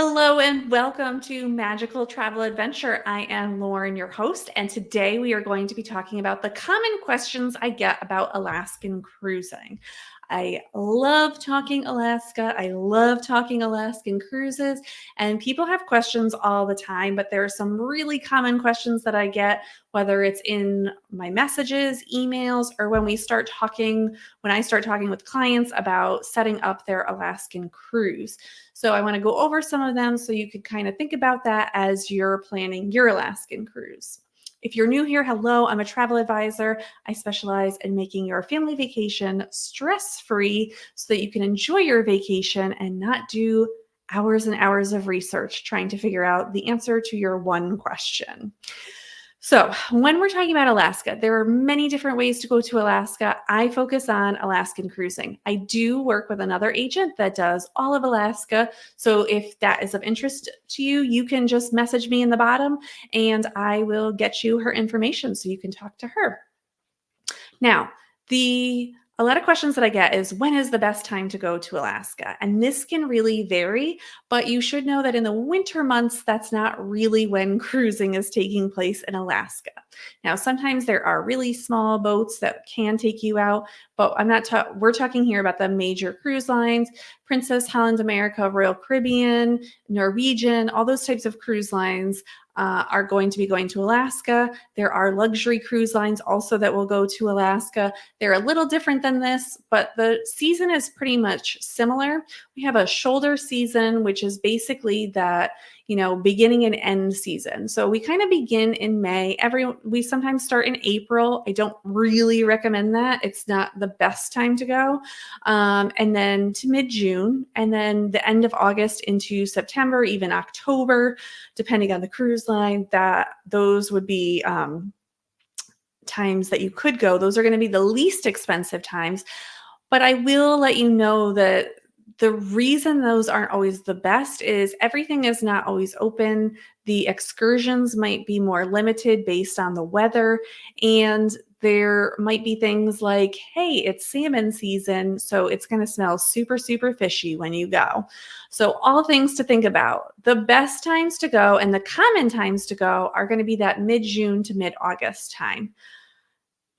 Hello and welcome to Magical Travel Adventure. I am Lauren, your host, and today we are going to be talking about the common questions I get about Alaskan cruising. I love talking Alaska. I love talking Alaskan cruises, and people have questions all the time, but there are some really common questions that I get, whether it's in my messages, emails, or when I start talking with clients about setting up their Alaskan cruise. So I want to go over some of them so you could kind of think about that as you're planning your Alaskan cruise. If you're new here, hello, I'm a travel advisor. I specialize in making your family vacation stress-free so that you can enjoy your vacation and not do hours and hours of research trying to figure out the answer to your one question. So, when we're talking about Alaska, there are many different ways to go to Alaska. I focus on Alaskan cruising. I do work with another agent that does all of Alaska. So, if that is of interest to you, you can just message me in the bottom and I will get you her information so you can talk to her. Now, a lot of questions that I get is when is the best time to go to Alaska? And this can really vary, but you should know that in the winter months, that's not really when cruising is taking place in Alaska. Now, sometimes there are really small boats that can take you out, but we're talking here about the major cruise lines, Princess, Holland America, Royal Caribbean, Norwegian, all those types of cruise lines are going to be going to Alaska. There are luxury cruise lines also that will go to Alaska. They're a little different than this, but the season is pretty much similar. We have a shoulder season, which is basically that, beginning and end season. So we kind of begin in May. We sometimes start in April. I don't really recommend that. It's not the best time to go. And then to mid-June, and then the end of August into September, even October, depending on the cruise line, those would be times that you could go. Those are going to be the least expensive times. But I will let you know that the reason those aren't always the best is everything is not always open. The excursions might be more limited based on the weather. And there might be things like, hey, it's salmon season, so it's going to smell super, super fishy when you go. So all things to think about. The best times to go and the common times to go are going to be that mid-June to mid-August time.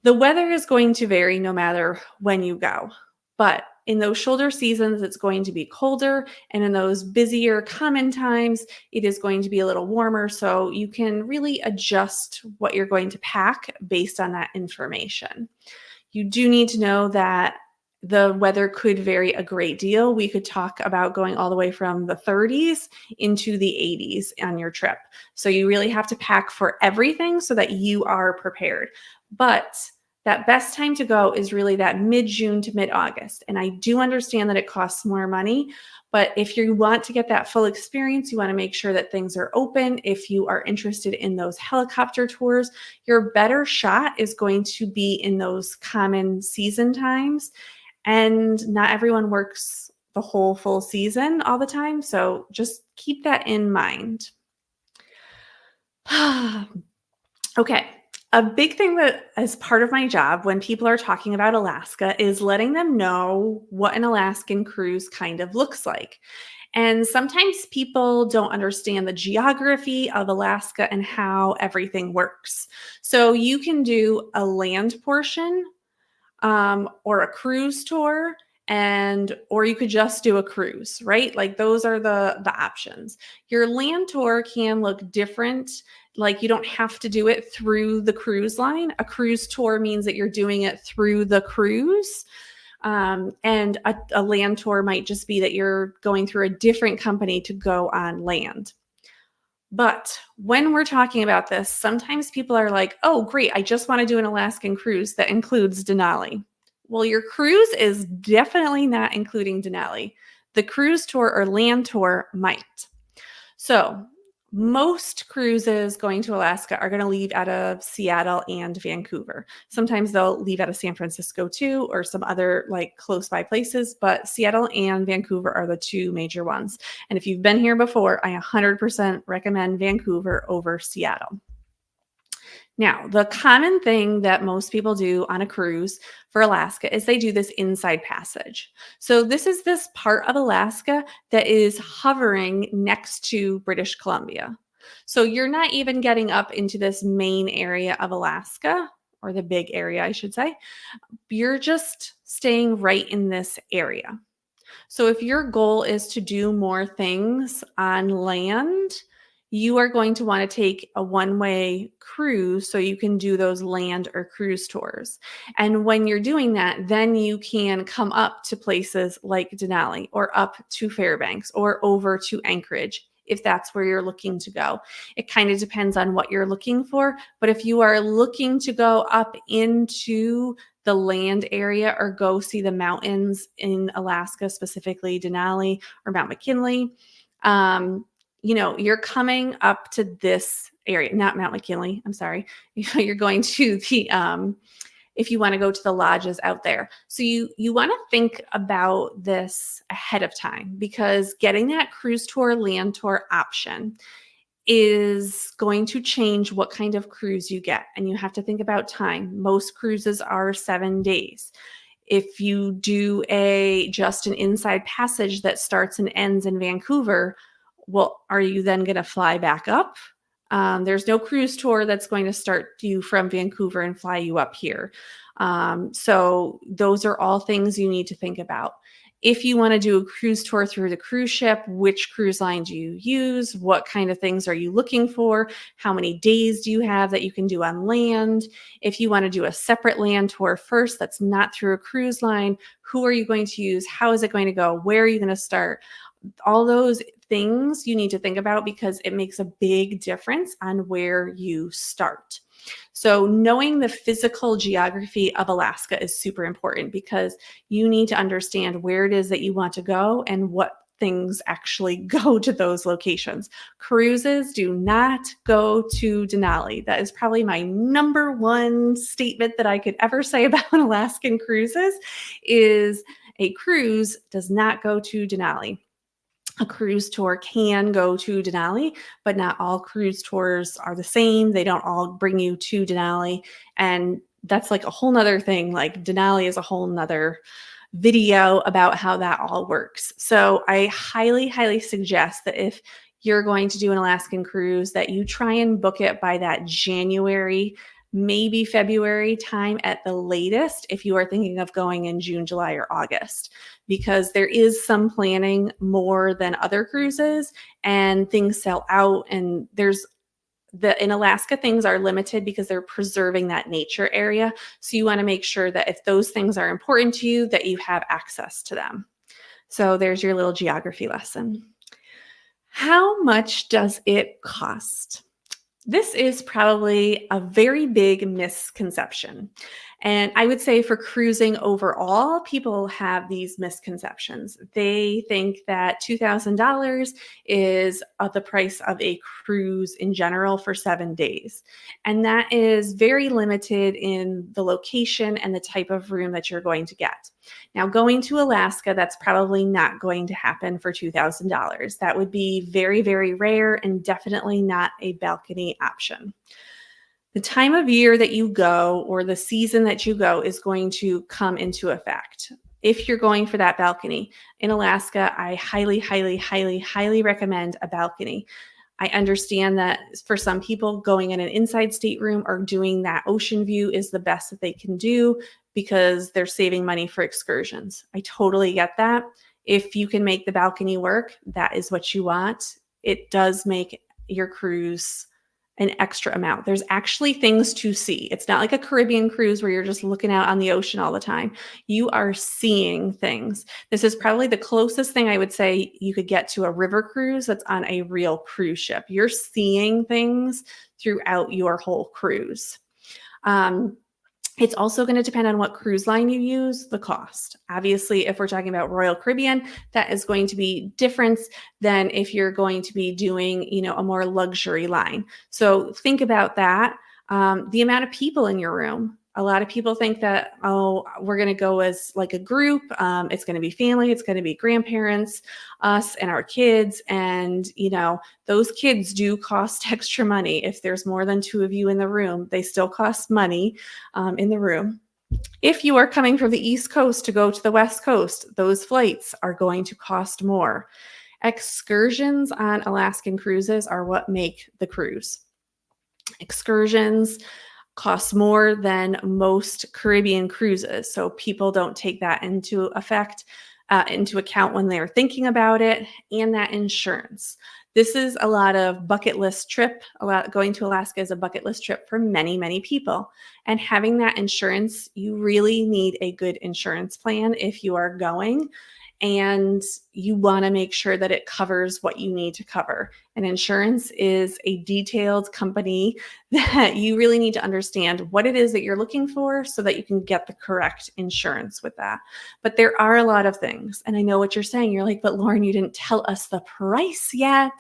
The weather is going to vary no matter when you go, but in those shoulder seasons, it's going to be colder, and in those busier common times, it is going to be a little warmer, so you can really adjust what you're going to pack based on that information. You do need to know that the weather could vary a great deal. We could talk about going all the way from the 30s into the 80s on your trip. So you really have to pack for everything so that you are prepared. But that best time to go is really that mid-June to mid-August. And I do understand that it costs more money, but if you want to get that full experience, you want to make sure that things are open. If you are interested in those helicopter tours, your better shot is going to be in those common season times. And not everyone works the whole full season all the time. So just keep that in mind. Okay. A big thing that is part of my job when people are talking about Alaska is letting them know what an Alaskan cruise kind of looks like. And sometimes people don't understand the geography of Alaska and how everything works. So you can do a land portion or a cruise tour, or you could just do a cruise, right? Like those are the options. Your land tour can look different. Like you don't have to do it through the cruise line. A cruise tour means that you're doing it through the cruise. And a land tour might just be that you're going through a different company to go on land. But when we're talking about this, sometimes people are like, oh, great, I just want to do an Alaskan cruise that includes Denali. Well, your cruise is definitely not including Denali. The cruise tour or land tour might. So most cruises going to Alaska are going to leave out of Seattle and Vancouver. Sometimes they'll leave out of San Francisco too, or some other like close by places, but Seattle and Vancouver are the two major ones. And if you've been here before, I 100% recommend Vancouver over Seattle. Now, the common thing that most people do on a cruise for Alaska is they do this inside passage. So, this is this part of Alaska that is hovering next to British Columbia. So, you're not even getting up into this main area of Alaska, or the big area, I should say. You're just staying right in this area. So if your goal is to do more things on land, you are going to want to take a one-way cruise so you can do those land or cruise tours. And when you're doing that, then you can come up to places like Denali or up to Fairbanks or over to Anchorage if that's where you're looking to go. It kind of depends on what you're looking for, but if you are looking to go up into the land area or go see the mountains in Alaska, specifically Denali or Mount McKinley, um, you're coming up to this area, not Mount McKinley. I'm sorry. You're going to the if you want to go to the lodges out there. So you want to think about this ahead of time, because getting that cruise tour, land tour option is going to change what kind of cruise you get. And you have to think about time. Most cruises are 7 days. If you do just an inside passage that starts and ends in Vancouver, well, are you then going to fly back up? There's no cruise tour that's going to start you from Vancouver and fly you up here. So those are all things you need to think about. If you want to do a cruise tour through the cruise ship, which cruise line do you use? What kind of things are you looking for? How many days do you have that you can do on land? If you want to do a separate land tour first that's not through a cruise line, who are you going to use? How is it going to go? Where are you going to start? All those things you need to think about, because it makes a big difference on where you start. So knowing the physical geography of Alaska is super important, because you need to understand where it is that you want to go and what things actually go to those locations. Cruises do not go to Denali. That is probably my number one statement that I could ever say about Alaskan cruises, is a cruise does not go to Denali. A cruise tour can go to Denali, but not all cruise tours are the same. They don't all bring you to Denali. And that's like a whole nother thing. Like Denali is a whole nother video about how that all works. So I highly, highly suggest that if you're going to do an Alaskan cruise, that you try and book it by that January, maybe February time at the latest, if you are thinking of going in June, July, or August, because there is some planning more than other cruises and things sell out. And in Alaska, things are limited because they're preserving that nature area. So you want to make sure that if those things are important to you, that you have access to them. So there's your little geography lesson. How much does it cost? This is probably a very big misconception. And I would say for cruising overall, people have these misconceptions. They think that $2,000 is the price of a cruise in general for 7 days. And that is very limited in the location and the type of room that you're going to get. Now, going to Alaska, that's probably not going to happen for $2,000. That would be very, very rare and definitely not a balcony option. The time of year that you go or the season that you go is going to come into effect. If you're going for that balcony in Alaska, I highly, highly, highly, highly recommend a balcony. I understand that for some people, going in an inside stateroom or doing that ocean view is the best that they can do because they're saving money for excursions. I totally get that. If you can make the balcony work, that is what you want. It does make your cruise an extra amount. There's actually things to see. It's not like a Caribbean cruise where you're just looking out on the ocean all the time. You are seeing things. This is probably the closest thing I would say you could get to a river cruise that's on a real cruise ship. You're seeing things throughout your whole cruise. It's also going to depend on what cruise line you use, the cost. Obviously, if we're talking about Royal Caribbean, that is going to be different than if you're going to be doing, a more luxury line. So think about that. The amount of people in your room. A lot of people think that, oh, we're going to go as like a group. It's going to be family. It's going to be grandparents, us and our kids. And, those kids do cost extra money. If there's more than two of you in the room, they still cost money in the room. If you are coming from the East Coast to go to the West Coast, those flights are going to cost more. Excursions on Alaskan cruises are what make the cruise. Excursions cost more than most Caribbean cruises, so people don't take that into account when they're thinking about it. And that insurance. This is a lot of bucket list trip. Going to Alaska is a bucket list trip for many, many people. And having that insurance, you really need a good insurance plan if you are going. And you want to make sure that it covers what you need to cover. And insurance is a detailed company that you really need to understand what it is that you're looking for so that you can get the correct insurance with that. But there are a lot of things. And I know what you're saying. You're like, but Lauren, you didn't tell us the price yet.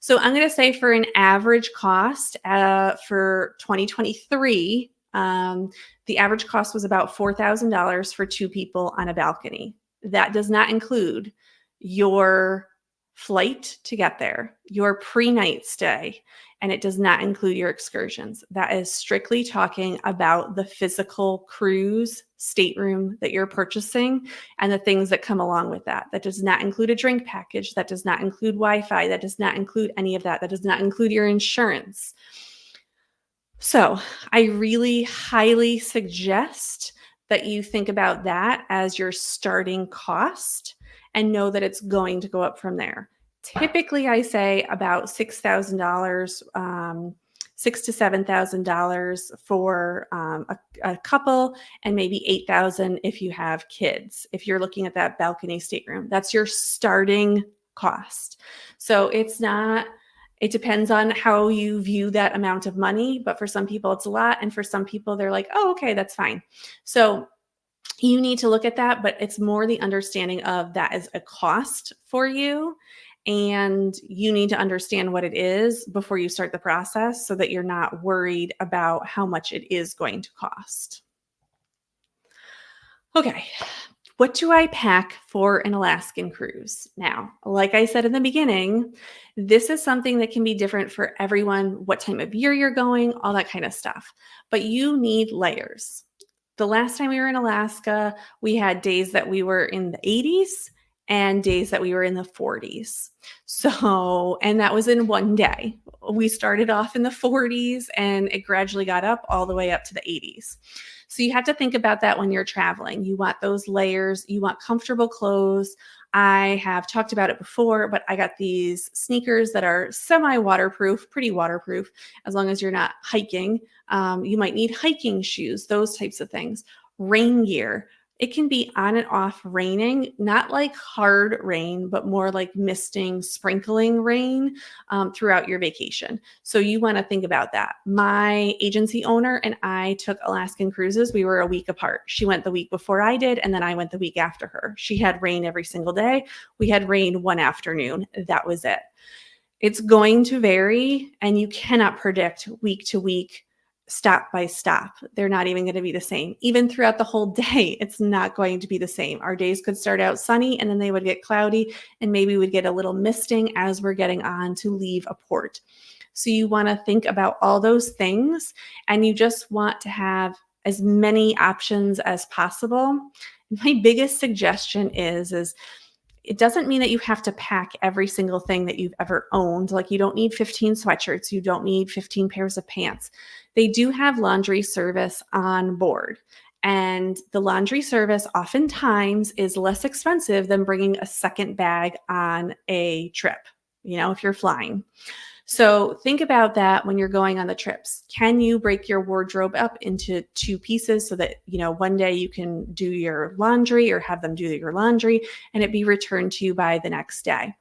So I'm going to say for an average cost for 2023, the average cost was about $4,000 for two people on a balcony. That does not include your flight to get there, your pre-night stay, and it does not include your excursions. That is strictly talking about the physical cruise stateroom that you're purchasing and the things that come along with that. That does not include a drink package. That does not include Wi-Fi. That does not include any of that. That does not include your insurance. So I really highly suggest that you think about that as your starting cost and know that it's going to go up from there. Typically, I say about $6,000, $6,000 to $7,000 for a couple, and maybe $8,000 if you have kids. If you're looking at that balcony stateroom, that's your starting cost. So it depends on how you view that amount of money, but for some people it's a lot, and for some people they're like, oh, okay, that's fine. So you need to look at that, but it's more the understanding of that is a cost for you, and you need to understand what it is before you start the process so that you're not worried about how much it is going to cost. Okay. What do I pack for an Alaskan cruise? Now, like I said in the beginning, this is something that can be different for everyone, what time of year you're going, all that kind of stuff. But you need layers. The last time we were in Alaska, we had days that we were in the 80s and days that we were in the 40s. So, and that was in one day. We started off in the 40s and it gradually got up all the way up to the 80s. So you have to think about that when you're traveling. You want those layers, you want comfortable clothes. I have talked about it before, but I got these sneakers that are semi-waterproof, pretty waterproof, as long as you're not hiking. You might need hiking shoes, those types of things. Rain gear. It can be on and off raining, not like hard rain, but more like misting, sprinkling rain throughout your vacation. So you want to think about that. My agency owner and I took Alaskan cruises. We were a week apart. She went the week before I did, and then I went the week after her. She had rain every single day. We had rain one afternoon. That was it. It's going to vary, and you cannot predict week to week, stop by stop. They're not even going to be the same. Even throughout the whole day, it's not going to be the same. Our days could start out sunny and then they would get cloudy, and maybe we'd get a little misting as we're getting on to leave a port. So you want to think about all those things, and you just want to have as many options as possible. My biggest suggestion is it doesn't mean that you have to pack every single thing that you've ever owned. Like, you don't need 15 sweatshirts. You don't need 15 pairs of pants. They do have laundry service on board. And the laundry service oftentimes is less expensive than bringing a second bag on a trip, if you're flying. So think about that when you're going on the trips. Can you break your wardrobe up into two pieces so that, one day you can do your laundry or have them do your laundry and it be returned to you by the next day?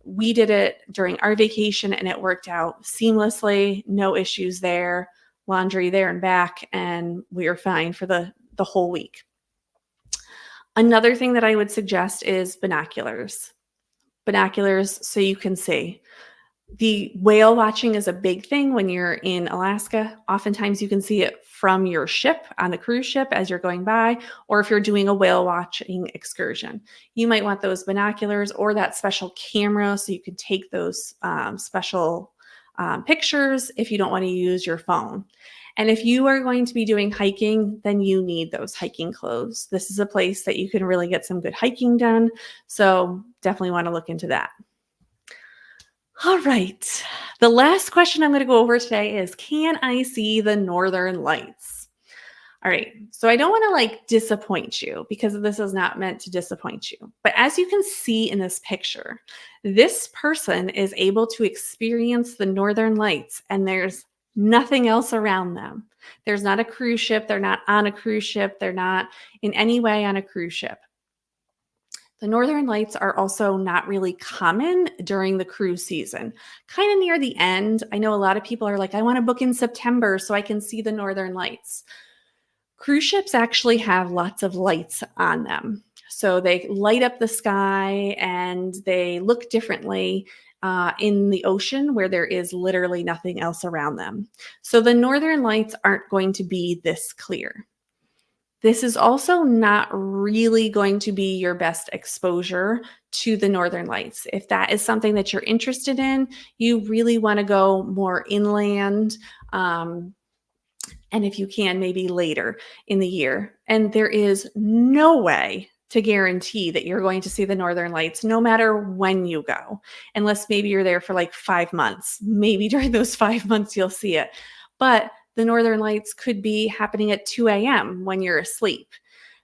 We did it during our vacation and it worked out seamlessly. No issues there. Laundry there and back, and we are fine for the whole week. Another thing that I would suggest is binoculars. Binoculars so you can see. The whale watching is a big thing when you're in Alaska. Oftentimes you can see it from your ship on the cruise ship as you're going by, or if you're doing a whale watching excursion. You might want those binoculars or that special camera so you can take those special pictures if you don't want to use your phone. And if you are going to be doing hiking, then you need those hiking clothes. This is a place that you can really get some good hiking done. So definitely want to look into that. All right. The last question I'm going to go over today is, can I see the northern lights? All right. So I don't want to disappoint you because this is not meant to disappoint you. But as you can see in this picture, this person is able to experience the northern lights and there's nothing else around them. There's not a cruise ship. They're not on a cruise ship. They're not in any way on a cruise ship. The northern lights are also not really common during the cruise season. Kind of near the end, I know a lot of people are like, I want to book in September so I can see the northern lights. Cruise ships actually have lots of lights on them. So they light up the sky and they look differently in the ocean where there is literally nothing else around them. So the northern lights aren't going to be this clear. This is also not really going to be your best exposure to the northern lights. If that is something that you're interested in, you really want to go more inland. And if you can, maybe later in the year. And there is no way to guarantee that you're going to see the northern lights no matter when you go, unless maybe you're there for like 5 months. Maybe during those 5 months you'll see it. But the northern lights could be happening at 2 a.m. when you're asleep.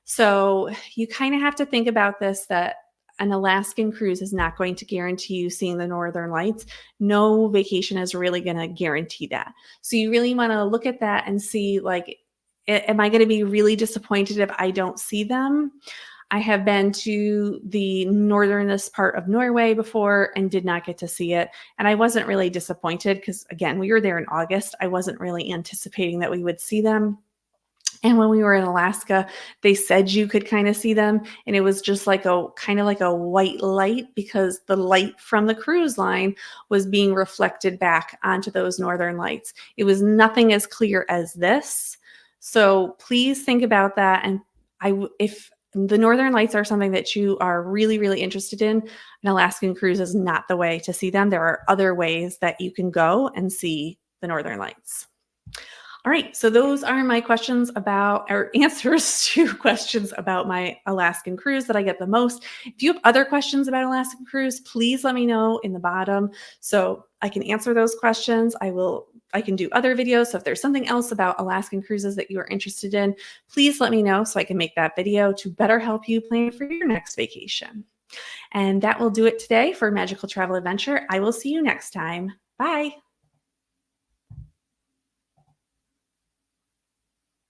So you kind of have to think about this, that an Alaskan cruise is not going to guarantee you seeing the northern lights. No vacation is really going to guarantee that. So you really want to look at that and see, like, am I going to be really disappointed if I don't see them? I have been to the northernest part of Norway before and did not get to see it. And I wasn't really disappointed because, again, we were there in August. I wasn't really anticipating that we would see them. And when we were in Alaska, they said you could kind of see them. And it was just like a kind of like a white light because the light from the cruise line was being reflected back onto those northern lights. It was nothing as clear as this. So please think about that. And if the northern lights are something that you are really, really interested in, an Alaskan cruise is not the way to see them. There are other ways that you can go and see the northern lights. All right, so those are my questions about, or answers to questions about my Alaskan cruise that I get the most. If you have other questions about Alaskan cruise, please let me know in the bottom so I can answer those questions. I can do other videos. So if there's something else about Alaskan cruises that you are interested in, please let me know so I can make that video to better help you plan for your next vacation. And that will do it today for Magical Travel Adventure. I will see you next time. Bye.